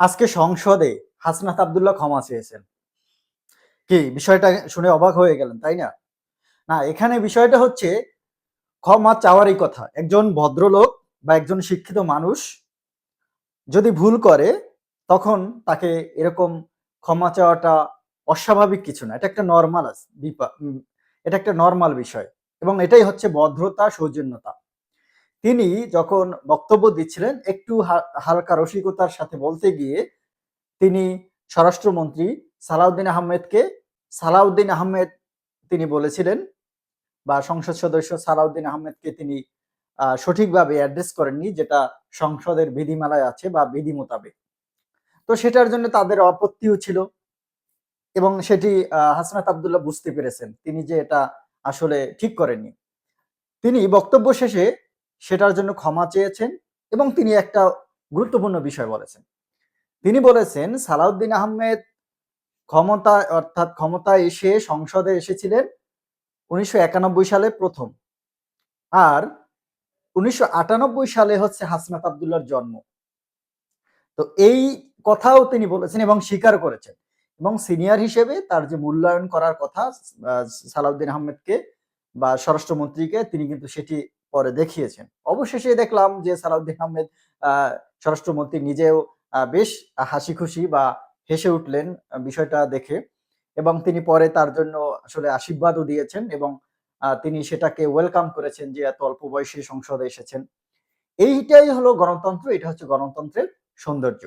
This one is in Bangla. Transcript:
আজকে সংসদে হাসনাত আব্দুল্লাহ ক্ষমা চেয়েছেন। কি বিষয়টা শুনে অবাক হয়ে গেলেন, তাই না? না, এখানে বিষয়টা হচ্ছে ক্ষমা চাওয়ারই কথা। একজন ভদ্রলোক বা একজন শিক্ষিত মানুষ যদি ভুল করে তখন তাকে এরকম ক্ষমা চাওয়াটা অস্বাভাবিক কিছু না। এটা একটা নরমাল এটা একটা নরমাল বিষয় এবং এটাই হচ্ছে ভদ্রতা, সৌজন্যতা। তিনি যখন বক্তব্য দিচ্ছিলেন একটু হালকা রসিকতার সাথে বলতে গিয়ে তিনি স্বরাষ্ট্রমন্ত্রী সালাউদ্দিন আহমেদকে সালাউদ্দিন আহমেদ তিনি বলেছিলেন বা সংসদ সদস্য সালাউদ্দিন আহমেদকে তিনি সঠিকভাবে অ্যাড্রেস করেননি, যেটা সংসদের বিধিমালায় আছে বা বিধি মোতাবেক। তো সেটার জন্য তাদের আপত্তিও ছিল এবং সেটি হাসনাত আব্দুল্লাহ বুঝতে পেরেছেন তিনি যে এটা আসলে ঠিক করেননি। তিনি বক্তব্য শেষে সেটার জন্য ক্ষমা চেয়েছেন এবং তিনি একটা গুরুত্বপূর্ণ বিষয় বলেছেন। তিনি বলেছেন সালাউদ্দিন আহমেদ ক্ষমতায় এসে সংসদে এসেছিলেন ১৯৯১ সালে প্রথম। আর ১৯৯৮ সালে হচ্ছে হাসনাত আব্দুল্লাহর জন্ম। তো এই কথাও তিনি বলেছেন এবং স্বীকার করেছেন। এবং সিনিয়র হিসেবে তার যে মূল্যায়ন করার কথা আ সালাউদ্দিন আহমেদকে বা স্বরাষ্ট্রমন্ত্রীকে তিনি কিন্তু সেটি পরে দেখিয়েছেন। অবশেষে দেখলাম যে সালাউদ্দিন আহমেদ আ স্বরাষ্ট্রমন্ত্রী নিজেও বেশ হাসিখুশি বা হেসে উঠলেন বিষয়টা দেখে এবং তিনি পরে তার জন্য আসলে আশীর্বাদও দিয়েছেন এবং তিনি সেটাকে ওয়েলকাম করেছেন যে এত অল্প বয়সে সংসদে এসেছেন। এইটাই হলো গণতন্ত্র, এটা হচ্ছে গণতন্ত্রের সৌন্দর্য।